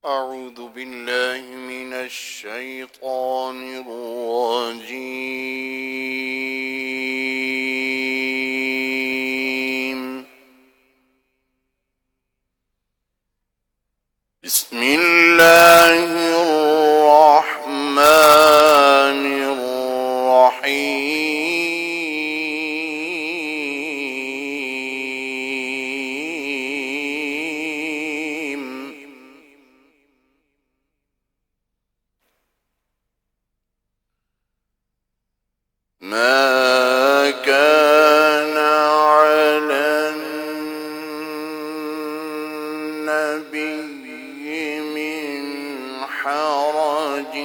أعوذ بالله من الشيطان الرجيم. بسم الله الرحمن الرحيم. ما كان على النبي من حرج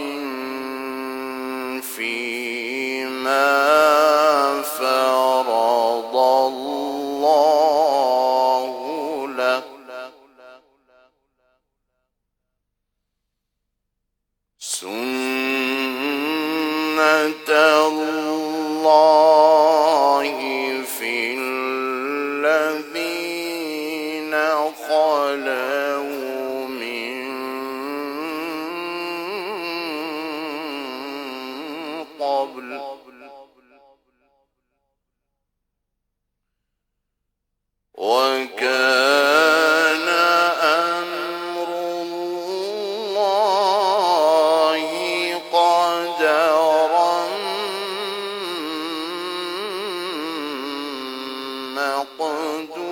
فيما فرض الله له، سنة الله في الذين خلوا من قبل، وكان أمر الله قدرا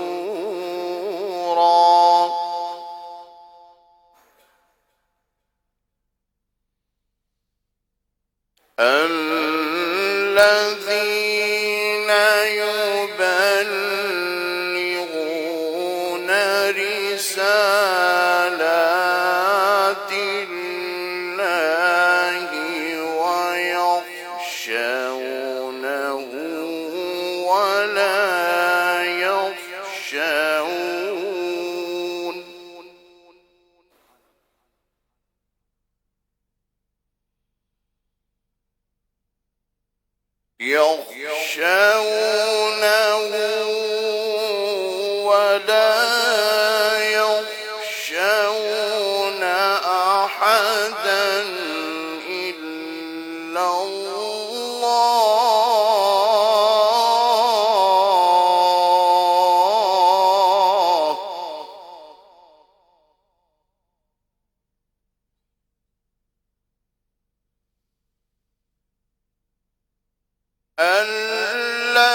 مقدورا. الذين يبلغون رسالات الله ويخشونه ولا يخشون أحدا إلا الله.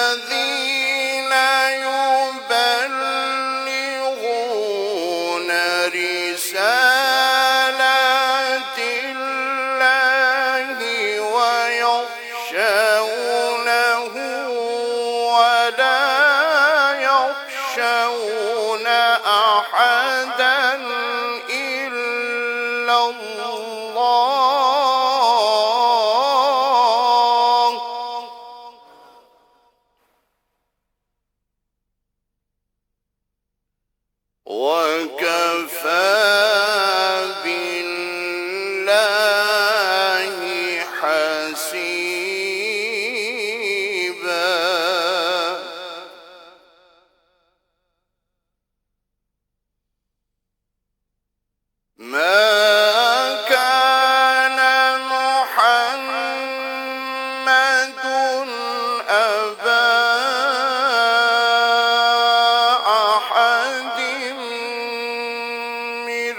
الذين يبلغون رسالات الله ويخشونه ولا يخشون أحدا إلا الله. وكفى بالله حسيبا. ما كان محمد أبا أحد من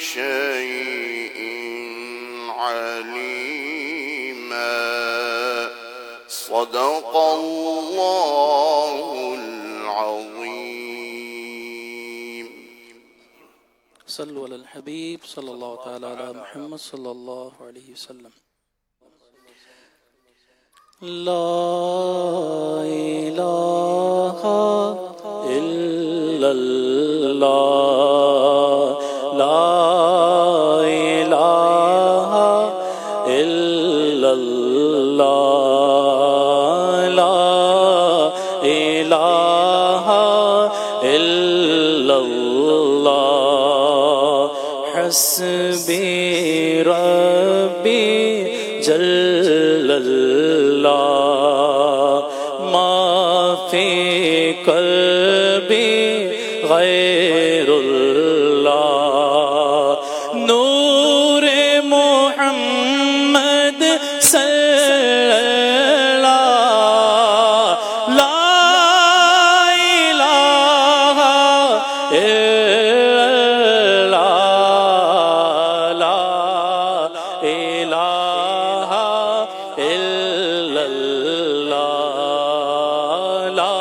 شيء عليما. صدق الله العظيم. صلوا على الحبيب صلى الله تعالى على محمد صلى الله عليه وسلم. لا إله إلا الله لا إله إلا الله لا إله إلا الله حسبي ربي جل الله ما في قلبي غير الله نور محمد صلى الله لا إله إلا الله لا إله إلا الله لا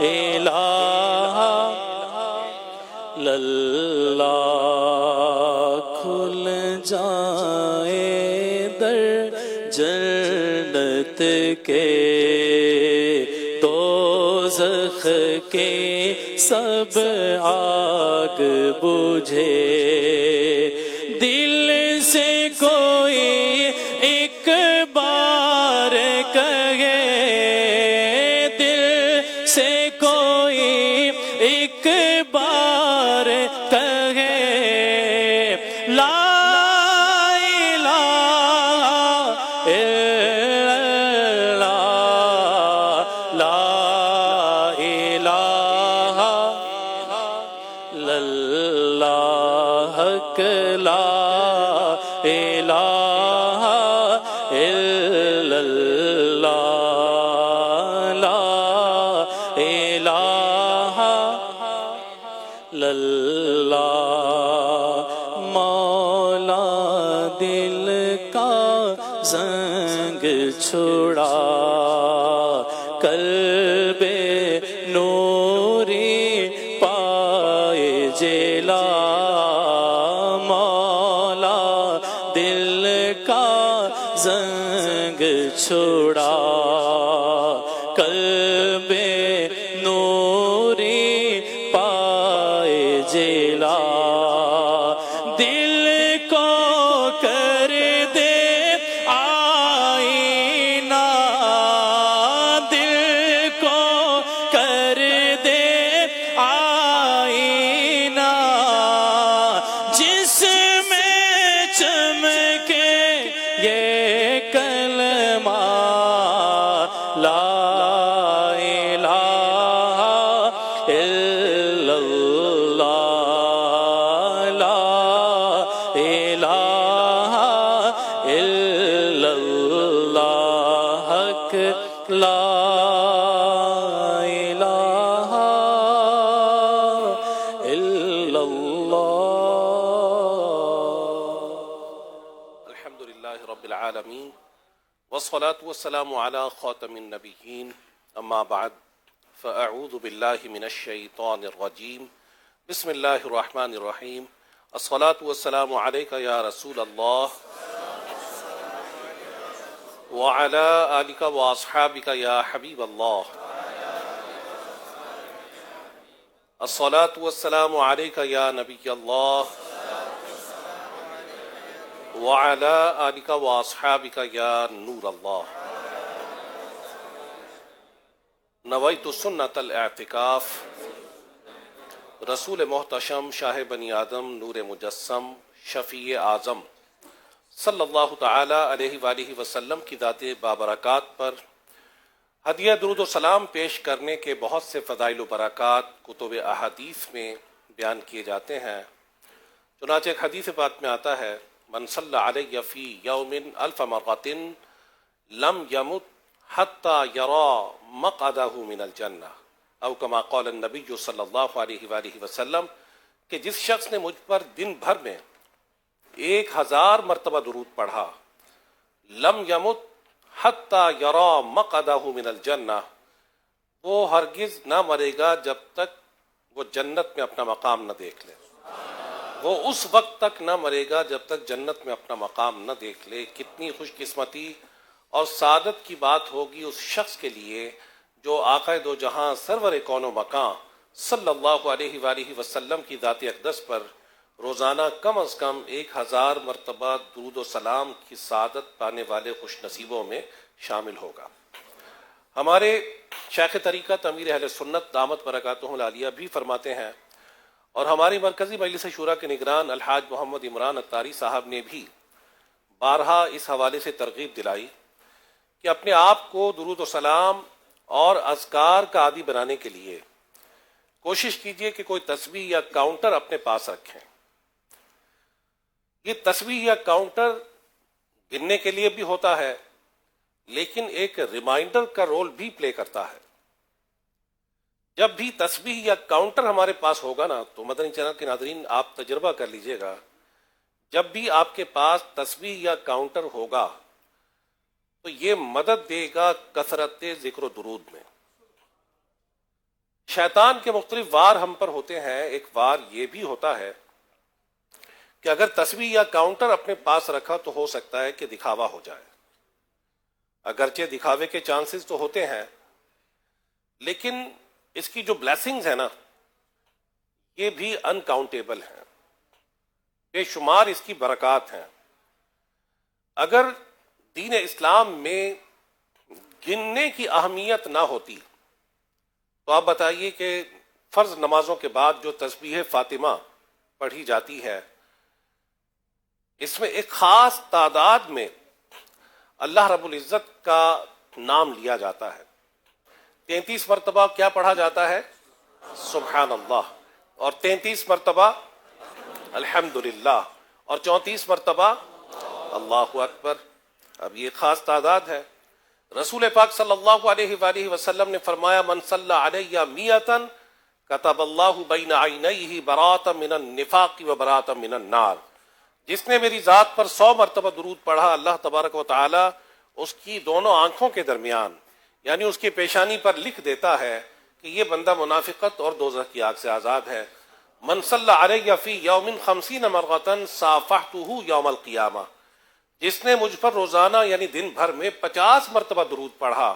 إله إلا الله کھل جائے در جنت کے دوزخ کے سب آگ بجھے دل سے کوئی ایک بار کہے دل سے کوئی ایک بار کہے لا إله إلا الله لا إله إلا الله حق لا إله إلا الله لا إله إلا الله مولا دل کا زنگ چھڑا قلب نوری پائے جلا مولا دل کا زنگ چھڑا قلب نوری پائے جلا دل کو کر دے آئینہ دل کو کر دے آئینہ جس میں چمکے یہ کلمہ لا إله إلا الله لا إله إلا الله حق لا إله إلا الله. الحمد لله رب العالمين والصلاة والسلام على خاتم النبيين أما بعد فأعوذ بالله من الشيطان الرجيم بسم الله الرحمن الرحيم الصلاة والسلام عليك يا رسول الله وعلى آلك وأصحابك يا حبيب الله الصلاة والسلام عليك يا نبي الله وعلى آلك وأصحابك يا نور الله نویت سنت الاعتکاف رسول محتشم شاہ بنی آدم نور مجسم شفیع اعظم صلی اللہ تعالی علیہ وآلہ وسلم کی ذات بابرکات پر ہدیہ درود و سلام پیش کرنے کے بہت سے فضائل و برکات کتب احادیث میں بیان کیے جاتے ہیں. چنانچہ ایک حدیث پاک میں آتا ہے من صلی علی فی یوم الف مرۃ لم یمت حتی یرا مقعدہ من الجنہ او کما قال النبی صلی اللہ علیہ وآلہ وسلم کہ جس شخص نے مجھ پر دن بھر میں 1000 مرتبہ درود پڑھا، لم یمت حتی یرا مقعدہ من الجنہ، وہ ہرگز نہ مرے گا جب تک وہ جنت میں اپنا مقام نہ دیکھ لے، وہ اس وقت تک نہ مرے گا جب تک جنت میں اپنا مقام نہ دیکھ لے۔ کتنی خوش قسمتی اور سعادت کی بات ہوگی اس شخص کے لیے جو آقا دو جہاں سرور کون و مکان صلی اللہ علیہ وآلہ وسلم کی ذات اقدس پر روزانہ کم از کم 1000 مرتبہ درود و سلام کی سعادت پانے والے خوش نصیبوں میں شامل ہوگا۔ ہمارے شیخ طریقت امیر اہل سنت دامت برکاتہ العالیہ بھی فرماتے ہیں، اور ہماری مرکزی مجلس شورا کے نگران الحاج محمد عمران اتاری صاحب نے بھی بارہا اس حوالے سے ترغیب دلائی کہ اپنے آپ کو درود و سلام اور اذکار کا عادی بنانے کے لیے کوشش کیجئے کہ کوئی تسبیح یا کاؤنٹر اپنے پاس رکھیں۔ یہ تسبیح یا کاؤنٹر گننے کے لیے بھی ہوتا ہے، لیکن ایک ریمائنڈر کا رول بھی پلے کرتا ہے۔ جب بھی تسبیح یا کاؤنٹر ہمارے پاس ہوگا نا، تو مدنی چینل کے ناظرین آپ تجربہ کر لیجئے گا، جب بھی آپ کے پاس تسبیح یا کاؤنٹر ہوگا تو یہ مدد دے گا کثرت ذکر و درود میں۔ شیطان کے مختلف وار ہم پر ہوتے ہیں۔ ایک وار یہ بھی ہوتا ہے کہ اگر تسبیح یا کاؤنٹر اپنے پاس رکھا تو ہو سکتا ہے کہ دکھاوا ہو جائے، اگرچہ دکھاوے کے چانسز تو ہوتے ہیں، لیکن اس کی جو بلیسنگز ہیں نا، یہ بھی انکاؤنٹیبل ہیں، بے شمار اس کی برکات ہیں۔ اگر دین اسلام میں گننے کی اہمیت نہ ہوتی تو آپ بتائیے کہ فرض نمازوں کے بعد جو تسبیح فاطمہ پڑھی جاتی ہے، اس میں ایک خاص تعداد میں اللہ رب العزت کا نام لیا جاتا ہے۔ 33 مرتبہ کیا پڑھا جاتا ہے؟ سبحان اللہ، اور 33 مرتبہ الحمدللہ، اور 34 مرتبہ اللہ اکبر۔ اب یہ خاص تعداد ہے۔ رسول پاک صلی اللہ علیہ وآلہ وسلم نے فرمایا، من صلی علیہ 100 کتب اللہ بین عینیہ براۃ من النفاق و براۃ من النار، جس نے میری ذات پر 100 مرتبہ درود پڑھا، اللہ تبارک و تعالی اس کی دونوں آنکھوں کے درمیان، یعنی اس کی پیشانی پر لکھ دیتا ہے کہ یہ بندہ منافقت اور دوزخ کی آگ سے آزاد ہے۔ من صلی علیہ فی یوم 50 مرۃ صافحتہ یوم القیامہ، جس نے مجھ پر روزانہ یعنی دن بھر میں 50 مرتبہ درود پڑھا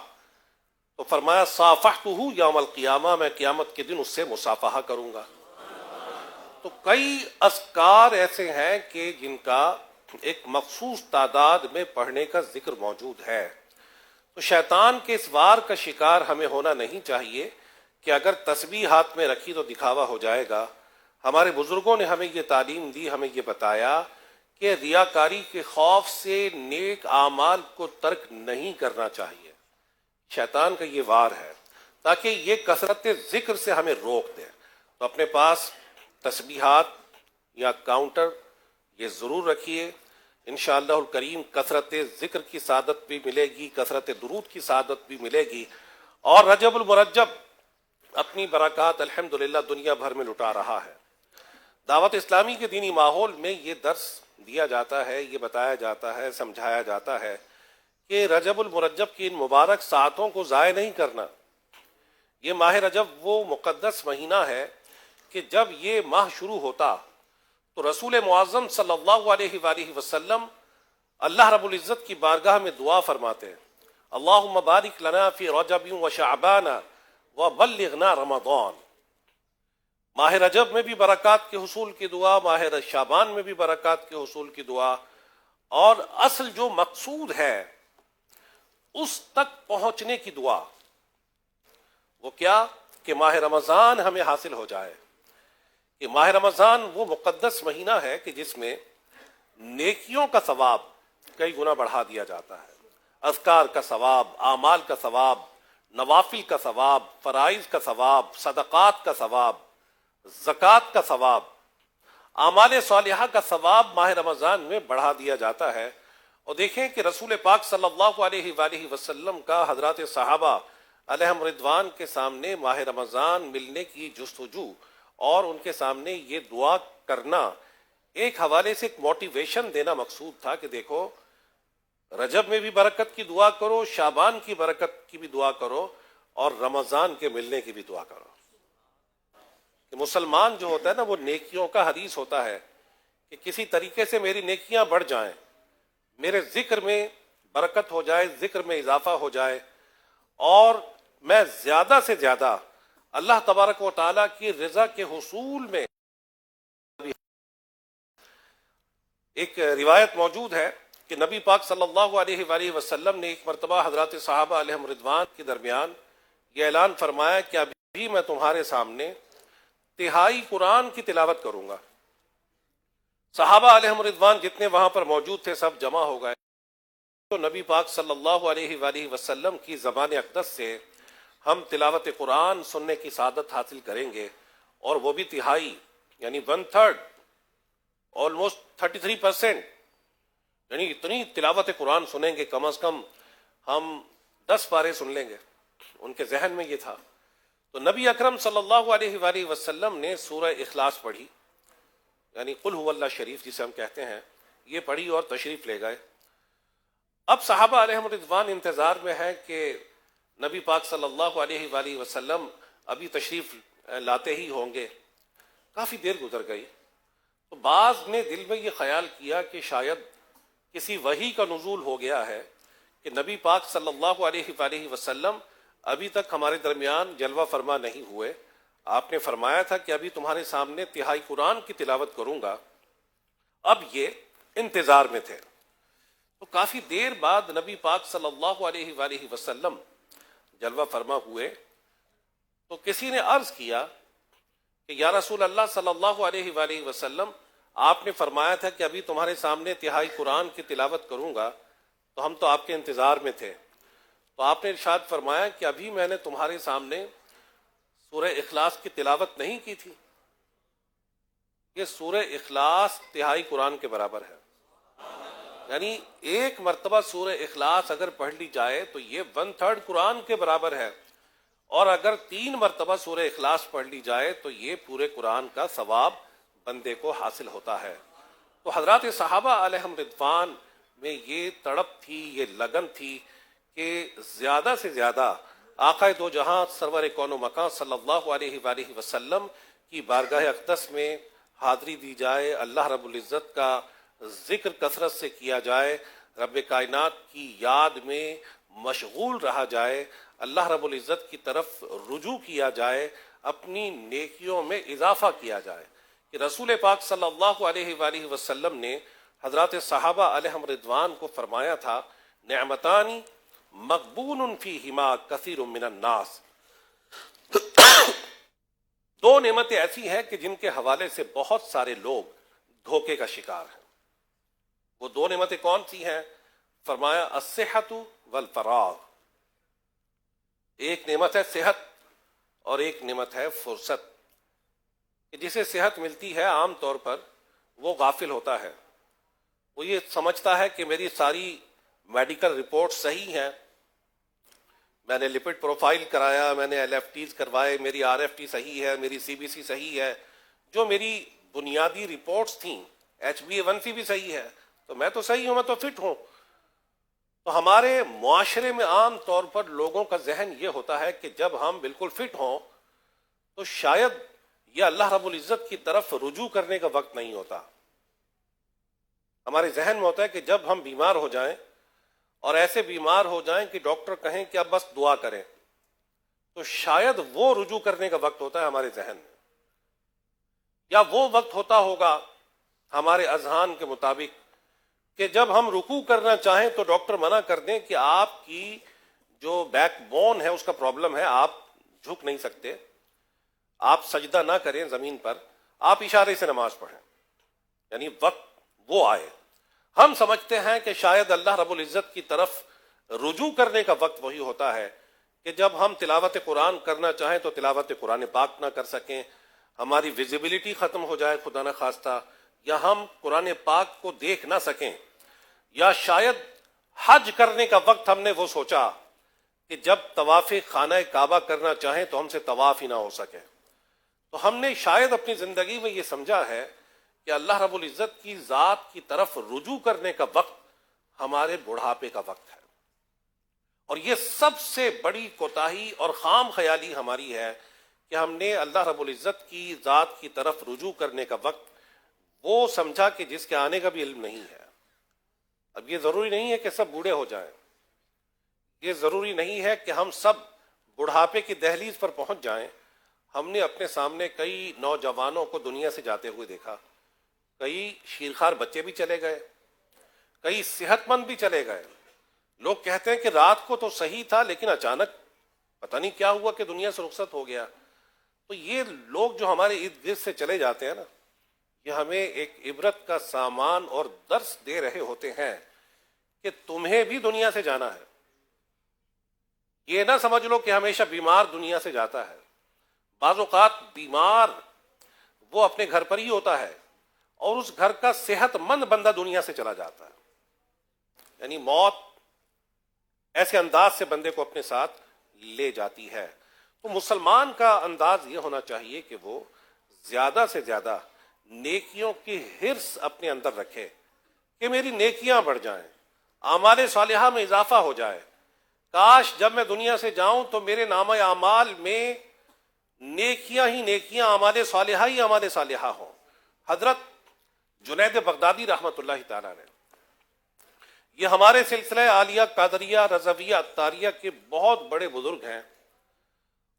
تو فرمایا صافحتہ یوم القیامہ، میں قیامت کے دن اس سے مصافحہ کروں گا۔ تو کئی اذکار ایسے ہیں کہ جن کا ایک مخصوص تعداد میں پڑھنے کا ذکر موجود ہے۔ تو شیطان کے اس وار کا شکار ہمیں ہونا نہیں چاہیے کہ اگر تسبیح ہاتھ میں رکھی تو دکھاوا ہو جائے گا۔ ہمارے بزرگوں نے ہمیں یہ تعلیم دی، ہمیں یہ بتایا کہ ریاکاری کے خوف سے نیک اعمال کو ترک نہیں کرنا چاہیے۔ شیطان کا یہ وار ہے تاکہ یہ کثرت ذکر سے ہمیں روک دے۔ تو اپنے پاس تسبیحات یا کاؤنٹر یہ ضرور رکھیے، انشاءاللہ الکریم کثرت ذکر کی سعادت بھی ملے گی، کثرت درود کی سعادت بھی ملے گی، اور رجب المرجب اپنی برکات الحمدللہ دنیا بھر میں لٹا رہا ہے۔ دعوت اسلامی کے دینی ماحول میں یہ درس دیا جاتا ہے، یہ بتایا جاتا ہے، سمجھایا جاتا ہے کہ رجب المرجب کی ان مبارک ساعتوں کو ضائع نہیں کرنا۔ یہ ماہ رجب وہ مقدس مہینہ ہے کہ جب یہ ماہ شروع ہوتا تو رسول معظم صلی اللہ علیہ وآلہ وسلم اللہ رب العزت کی بارگاہ میں دعا فرماتے ہیں، اللہم بارک لنا فی رجب و شعبان و بلغنا رمضان۔ ماہ رجب میں بھی برکات کے حصول کی دعا، ماہ شعبان میں بھی برکات کے حصول کی دعا، اور اصل جو مقصود ہے اس تک پہنچنے کی دعا وہ کیا کہ ماہ رمضان ہمیں حاصل ہو جائے۔ کہ ماہ رمضان وہ مقدس مہینہ ہے کہ جس میں نیکیوں کا ثواب کئی گنا بڑھا دیا جاتا ہے، اذکار کا ثواب، اعمال کا ثواب، نوافل کا ثواب، فرائض کا ثواب، صدقات کا ثواب، زکوٰۃ کا ثواب، اعمال صالحہ کا ثواب ماہ رمضان میں بڑھا دیا جاتا ہے۔ اور دیکھیں کہ رسول پاک صلی اللہ علیہ وآلہ وسلم کا حضرات صحابہ علیہم رضوان کے سامنے ماہ رمضان ملنے کی جستجو اور ان کے سامنے یہ دعا کرنا ایک حوالے سے ایک موٹیویشن دینا مقصود تھا کہ دیکھو رجب میں بھی برکت کی دعا کرو، شعبان کی برکت کی بھی دعا کرو، اور رمضان کے ملنے کی بھی دعا کرو. کہ مسلمان جو ہوتا ہے نا وہ نیکیوں کا حریص ہوتا ہے کہ کسی طریقے سے میری نیکیاں بڑھ جائیں، میرے ذکر میں برکت ہو جائے، ذکر میں اضافہ ہو جائے، اور میں زیادہ سے زیادہ اللہ تبارک و تعالیٰ کی رضا کے حصول میں. ایک روایت موجود ہے کہ نبی پاک صلی اللہ علیہ وآلہ وسلم نے ایک مرتبہ حضرات صحابہ علیہم رضوان کے درمیان یہ اعلان فرمایا کہ ابھی میں تمہارے سامنے تہائی قرآن کی تلاوت کروں گا. صحابہ علیہم رضوان جتنے وہاں پر موجود تھے سب جمع ہو گئے. تو نبی پاک صلی اللہ علیہ وآلہ وسلم کی زبان اقدس سے ہم تلاوت قرآن سننے کی سعادت حاصل کریں گے، اور وہ بھی تہائی، یعنی 1/3، آلموسٹ 33%، یعنی اتنی تلاوت قرآن سنیں گے، کم از کم ہم 10 پارے سن لیں گے. ان کے ذہن میں یہ تھا. تو نبی اکرم صلی اللہ علیہ وآلہ وسلم نے سورہ اخلاص پڑھی، یعنی قل هو اللہ شریف جسے ہم کہتے ہیں، یہ پڑھی اور تشریف لے گئے. اب صحابہ علیہم رضوان انتظار میں ہے کہ نبی پاک صلی اللہ علیہ وآلہ وسلم ابھی تشریف لاتے ہی ہوں گے. کافی دیر گزر گئی. تو بعض نے دل میں یہ خیال کیا کہ شاید کسی وحی کا نزول ہو گیا ہے کہ نبی پاک صلی اللہ علیہ وآلہ وسلم ابھی تک ہمارے درمیان جلوہ فرما نہیں ہوئے. آپ نے فرمایا تھا کہ ابھی تمہارے سامنے تہائی قرآن کی تلاوت کروں گا. اب یہ انتظار میں تھے. تو کافی دیر بعد نبی پاک صلی اللہ علیہ وآلہ وسلم جلوہ فرما ہوئے. تو کسی نے عرض کیا کہ یا رسول اللہ صلی اللہ علیہ وآلہ وسلم، آپ نے فرمایا تھا کہ ابھی تمہارے سامنے تہائی قرآن کی تلاوت کروں گا، تو ہم تو آپ کے انتظار میں تھے. تو آپ نے ارشاد فرمایا کہ ابھی میں نے تمہارے سامنے سورہ اخلاص کی تلاوت نہیں کی تھی. یہ سورہ اخلاص تہائی قرآن کے برابر ہے. یعنی ایک مرتبہ سورہ اخلاص اگر پڑھ لی جائے تو یہ 1/3 قرآن کے برابر ہے، اور اگر 3 مرتبہ سورہ اخلاص پڑھ لی جائے تو یہ پورے قرآن کا ثواب بندے کو حاصل ہوتا ہے. تو حضرات صحابہ علیہم رضوان میں یہ تڑپ تھی، یہ لگن تھی کہ زیادہ سے زیادہ آقا دو جہاں سرور کون و مکان صلی اللہ علیہ وآلہ وسلم کی بارگاہ اقدس میں حاضری دی جائے، اللہ رب العزت کا ذکر کثرت سے کیا جائے، رب کائنات کی یاد میں مشغول رہا جائے، اللہ رب العزت کی طرف رجوع کیا جائے، اپنی نیکیوں میں اضافہ کیا جائے. کہ رسول پاک صلی اللہ علیہ وآلہ وسلم نے حضرات صحابہ علیہم رضوان کو فرمایا تھا، نعمتانی مغبون فیہما کثیر من الناس. 2 نعمتیں ایسی ہیں کہ جن کے حوالے سے بہت سارے لوگ دھوکے کا شکار ہیں. وہ 2 نعمتیں کون سی ہیں؟ فرمایا الصحت والفراغ. ایک نعمت ہے صحت اور ایک نعمت ہے فرصت. کہ جسے صحت ملتی ہے عام طور پر وہ غافل ہوتا ہے. وہ یہ سمجھتا ہے کہ میری ساری میڈیکل رپورٹ صحیح ہیں، میں نے لپڈ پروفائل کرایا، میں نے LFTs کروائے، میری RFT صحیح ہے، میری CBC صحیح ہے، جو میری بنیادی رپورٹس تھیں HbA1c بھی صحیح ہے، تو میں تو صحیح ہوں، میں تو فٹ ہوں. تو ہمارے معاشرے میں عام طور پر لوگوں کا ذہن یہ ہوتا ہے کہ جب ہم بالکل فٹ ہوں تو شاید یہ اللہ رب العزت کی طرف رجوع کرنے کا وقت نہیں ہوتا. ہمارے ذہن میں ہوتا ہے کہ جب ہم بیمار ہو جائیں اور ایسے بیمار ہو جائیں کہ ڈاکٹر کہیں کہ اب بس دعا کریں، تو شاید وہ رجوع کرنے کا وقت ہوتا ہے ہمارے ذہن میں، یا وہ وقت ہوتا ہوگا ہمارے اذہان کے مطابق کہ جب ہم رکوع کرنا چاہیں تو ڈاکٹر منع کر دیں کہ آپ کی جو بیک بون ہے اس کا پرابلم ہے، آپ جھک نہیں سکتے، آپ سجدہ نہ کریں زمین پر، آپ اشارے سے نماز پڑھیں. یعنی وقت وہ آئے. ہم سمجھتے ہیں کہ شاید اللہ رب العزت کی طرف رجوع کرنے کا وقت وہی ہوتا ہے کہ جب ہم تلاوت قرآن کرنا چاہیں تو تلاوت قرآن پاک نہ کر سکیں، ہماری ویزیبلٹی ختم ہو جائے خدا نہ خواستہ، یا ہم قرآن پاک کو دیکھ نہ سکیں، یا شاید حج کرنے کا وقت ہم نے وہ سوچا کہ جب طواف خانہ کعبہ کرنا چاہیں تو ہم سے طواف ہی نہ ہو سکے. تو ہم نے شاید اپنی زندگی میں یہ سمجھا ہے کہ اللہ رب العزت کی ذات کی طرف رجوع کرنے کا وقت ہمارے بڑھاپے کا وقت ہے، اور یہ سب سے بڑی کوتاہی اور خام خیالی ہماری ہے کہ ہم نے اللہ رب العزت کی ذات کی طرف رجوع کرنے کا وقت وہ سمجھا کہ جس کے آنے کا بھی علم نہیں ہے۔ اب یہ ضروری نہیں ہے کہ سب بوڑھے ہو جائیں، یہ ضروری نہیں ہے کہ ہم سب بڑھاپے کی دہلیز پر پہنچ جائیں۔ ہم نے اپنے سامنے کئی نوجوانوں کو دنیا سے جاتے ہوئے دیکھا، کئی شیرخوار بچے بھی چلے گئے، کئی صحت مند بھی چلے گئے۔ لوگ کہتے ہیں کہ رات کو تو صحیح تھا لیکن اچانک پتہ نہیں کیا ہوا کہ دنیا سے رخصت ہو گیا۔ تو یہ لوگ جو ہمارے ارد گرد سے چلے جاتے ہیں نا، یہ ہمیں ایک عبرت کا سامان اور درس دے رہے ہوتے ہیں کہ تمہیں بھی دنیا سے جانا ہے۔ یہ نہ سمجھ لو کہ ہمیشہ بیمار دنیا سے جاتا ہے۔ بعض اوقات بیمار وہ اپنے گھر پر ہی ہوتا ہے اور اس گھر کا صحت مند بندہ دنیا سے چلا جاتا ہے۔ یعنی موت ایسے انداز سے بندے کو اپنے ساتھ لے جاتی ہے۔ تو مسلمان کا انداز یہ ہونا چاہیے کہ وہ زیادہ سے زیادہ نیکیوں کی حرص اپنے اندر رکھے کہ میری نیکیاں بڑھ جائیں، اعمال صالحہ میں اضافہ ہو جائے۔ کاش جب میں دنیا سے جاؤں تو میرے نامہ اعمال میں نیکیاں ہی نیکیاں، اعمال صالحہ ہی اعمال صالحہ ہوں۔ حضرت جنید بغدادی رحمۃ اللہ تعالیٰ نے، یہ ہمارے سلسلہ عالیہ قادریہ رضویہ عطاریہ کے بہت بڑے بزرگ ہیں،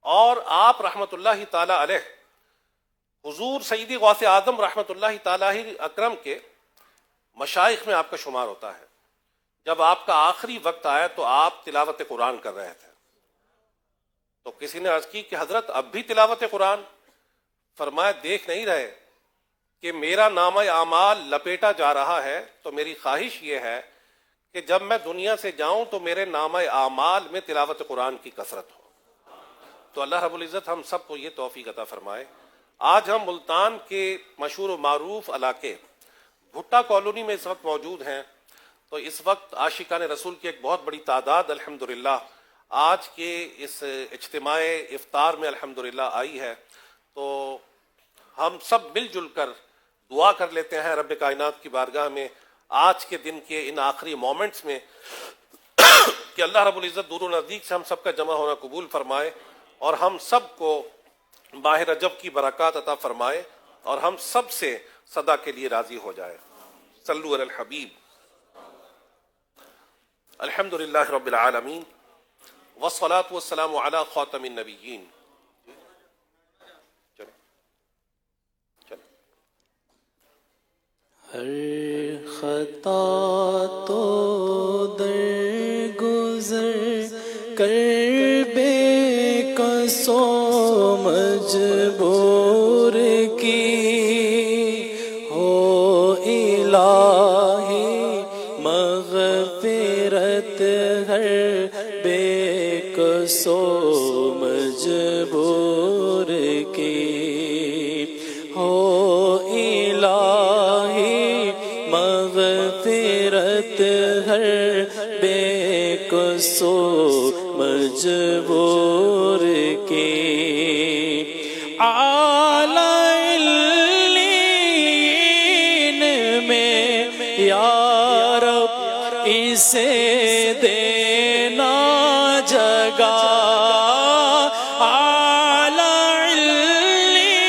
اور آپ رحمۃ اللہ تعالیٰ علیہ حضور سیدی غوث اعظم رحمۃ اللہ تعالیٰ اکرم کے مشائخ میں آپ کا شمار ہوتا ہے۔ جب آپ کا آخری وقت آیا تو آپ تلاوت قرآن کر رہے تھے، تو کسی نے عرض کی کہ حضرت اب بھی تلاوت قرآن؟ فرمایا دیکھ نہیں رہے کہ میرا نامہ اعمال لپیٹا جا رہا ہے، تو میری خواہش یہ ہے کہ جب میں دنیا سے جاؤں تو میرے نامہ اعمال میں تلاوت قرآن کی کثرت ہو۔ تو اللہ رب العزت ہم سب کو یہ توفیق عطا فرمائے۔ آج ہم ملتان کے مشہور و معروف علاقے بھٹا کالونی میں اس وقت موجود ہیں۔ تو اس وقت عاشقان رسول کی ایک بہت بڑی تعداد الحمدللہ آج کے اس اجتماع افطار میں الحمدللہ آئی ہے۔ تو ہم سب مل جل کر دعا کر لیتے ہیں رب کائنات کی بارگاہ میں آج کے دن کے ان آخری مومنٹس میں کہ اللہ رب العزت دور و نزدیک سے ہم سب کا جمع ہونا قبول فرمائے، اور ہم سب کو ماہ رجب کی برکات عطا فرمائے، اور ہم سب سے صدا کے لیے راضی ہو جائے۔ صلو علی الحبیب۔ الحمدللہ رب العالمین والصلاة والسلام علی خاتم النبیین۔ ہر خطا تو در گزر کر بے قصو مجبور کی ہو الہی مغفرت ہر بے قصو مجبور کی ہو مغفرت ہر بے قصو مجبور کی۔ اعلی علیین میں یا رب اسے دینا جگہ، اعلی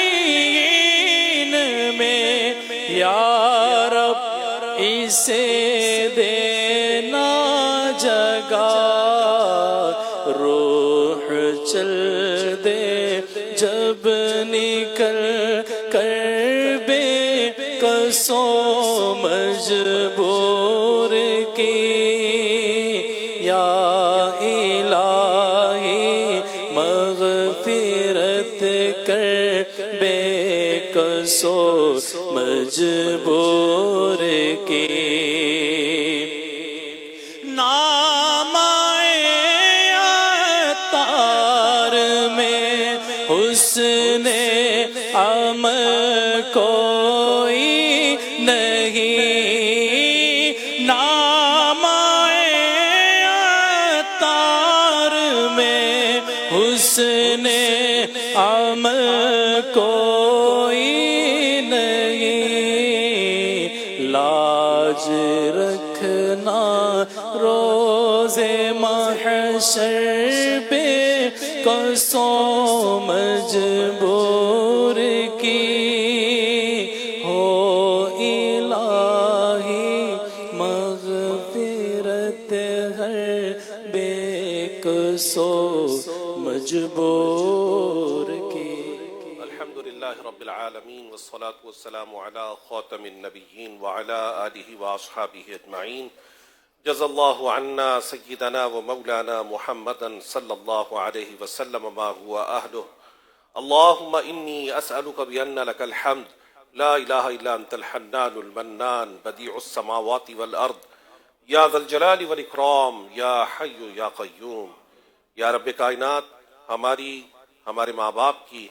علیین میں یا رب اسے دینا جگہ۔ روح چل دے جب نکل کر بے قصو مجبور کی، یا الہی مغفرت کر بے قصو مجبور کی۔ نامہ عطار میں حسن عمل کوئی نہیں، نامہ عطار میں حسن عمل کوئی تاج رکھنا روز محشر پہ کسو مجبور کی ہو الہی مغفرت ہر بے کسو مجبور کی. الحمدللہ رب العالمین والصلاة والسلام علی خاتم النبیین وعلی آلہ واصحابہ اجمعین. جزا اللہ عنا سیدنا و مولانا محمدا صلی اللہ علیہ وسلم ما هو اہلہ. اللہم انی اسألک بأن لک الحمد لا الہ الا انت الحنان المنان بدیع السماوات والارض یا ذا الجلال والاکرام یا حی یا قیوم. یا رب کائنات، ہمارے ماں باپ کی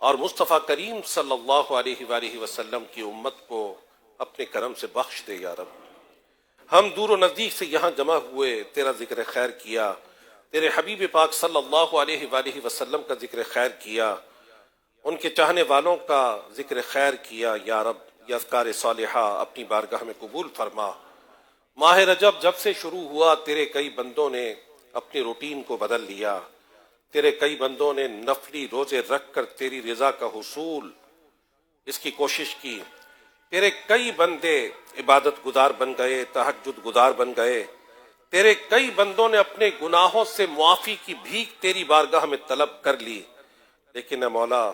اور مصطفیٰ کریم صلی اللہ علیہ وآلہ وسلم کی امت کو اپنے کرم سے بخش دے یا رب. ہم دور و نزدیک سے یہاں جمع ہوئے، تیرا ذکر خیر کیا، تیرے حبیب پاک صلی اللہ علیہ وآلہ وسلم کا ذکر خیر کیا، ان کے چاہنے والوں کا ذکر خیر کیا یا رب. یہ اذکار صالحہ اپنی بارگاہ میں قبول فرما. ماہ رجب جب سے شروع ہوا تیرے کئی بندوں نے اپنی روٹین کو بدل لیا، تیرے کئی بندوں نے نفلی روزے رکھ کر تیری رضا کا حصول اس کی کوشش کی، تیرے کئی بندے عبادت گزار بن گئے، تہجد گزار بن گئے، تیرے کئی بندوں نے اپنے گناہوں سے معافی کی بھیک تیری بارگاہ میں طلب کر لی. لیکن اے مولا،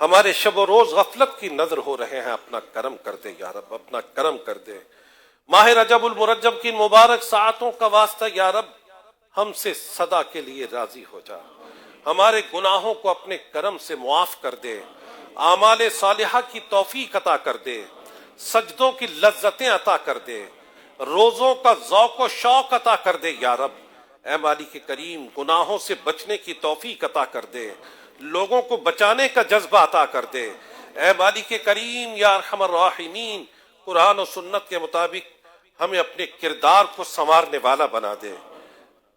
ہمارے شب و روز غفلت کی نظر ہو رہے ہیں، اپنا کرم کر دے یا رب، اپنا کرم کر دے. ماہ رجب المرجب کی مبارک ساعتوں کا واسطہ یا رب ہم سے صدا کے لیے راضی ہو جا، ہمارے گناہوں کو اپنے کرم سے معاف کر دے، اعمال صالحہ کی توفیق عطا کر دے، سجدوں کی لذتیں عطا کر دے، روزوں کا ذوق و شوق عطا کر دے یا رب. اے مالک کریم، گناہوں سے بچنے کی توفیق عطا کر دے، لوگوں کو بچانے کا جذبہ عطا کر دے. اے مالک کریم یا ارحم الراحمین، قرآن و سنت کے مطابق ہمیں اپنے کردار کو سنوارنے والا بنا دے.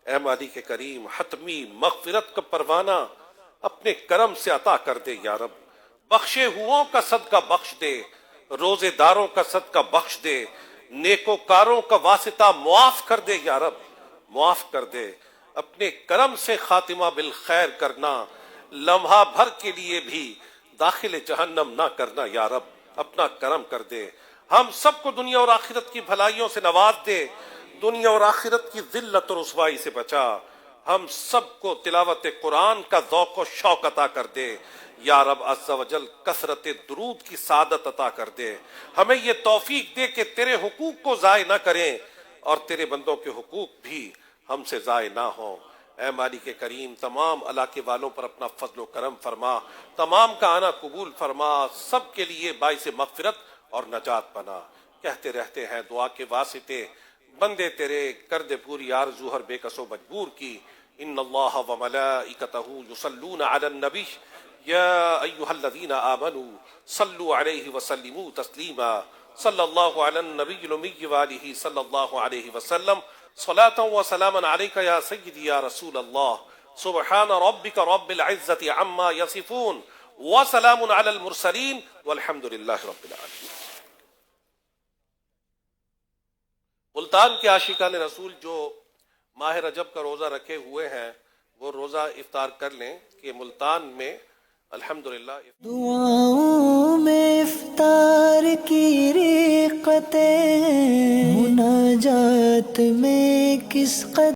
اے مالک کریم، حتمی مغفرت کا پروانہ اپنے کرم سے عطا کر دے یا رب. بخشے ہوں کا صدقہ بخش دے، روزے داروں کا صدقہ بخش دے، نیکوکاروں کا واسطہ معاف کر دے یا رب، معاف کر دے. اپنے کرم سے خاتمہ بالخیر کرنا، لمحہ بھر کے لیے بھی داخل جہنم نہ کرنا یا رب، اپنا کرم کر دے. ہم سب کو دنیا اور آخرت کی بھلائیوں سے نواز دے، دنیا اور آخرت کی ذلت اور رسوائی سے بچا. ہم سب کو تلاوت قرآن کا ذوق و شوق عطا کر دے یا رب عز و جل. کثرت درود کی سعادت عطا کر دے. ہمیں یہ توفیق دے کہ تیرے حقوق کو ضائع نہ کریں اور تیرے بندوں کے حقوق بھی ہم سے ضائع نہ ہوں. اے مالک کریم، تمام علاقے والوں پر اپنا فضل و کرم فرما، تمام کا آنا قبول فرما، سب کے لیے باعث مغفرت اور نجات بنا. کہتے رہتے ہیں دعا کے واسطے، بندے تیرے کر دے پوری آرزو ہر بے کس و مجبور کی. ان اللہ و ملائکتہ یصلون علی النبی یا ایھا الذین آمنوا صلوا علیہ وسلموا تسلیما. صلی اللہ علی النبی الامی وآلہ صلی اللہ علیہ وسلم. صلاۃ و سلاما علیک یا سیدی یا رسول اللہ. سبحان ربک رب العزۃ عما یصفون وسلام علی المرسلین والحمد للہ رب العالمین. ملتان کے عاشقان رسول جو ماہ رجب کا روزہ رکھے ہوئے ہیں وہ روزہ افطار کر لیں کہ ملتان میں الحمدللہ دعاؤں میں افطار کی رقتیں، مناجات میں کس قدر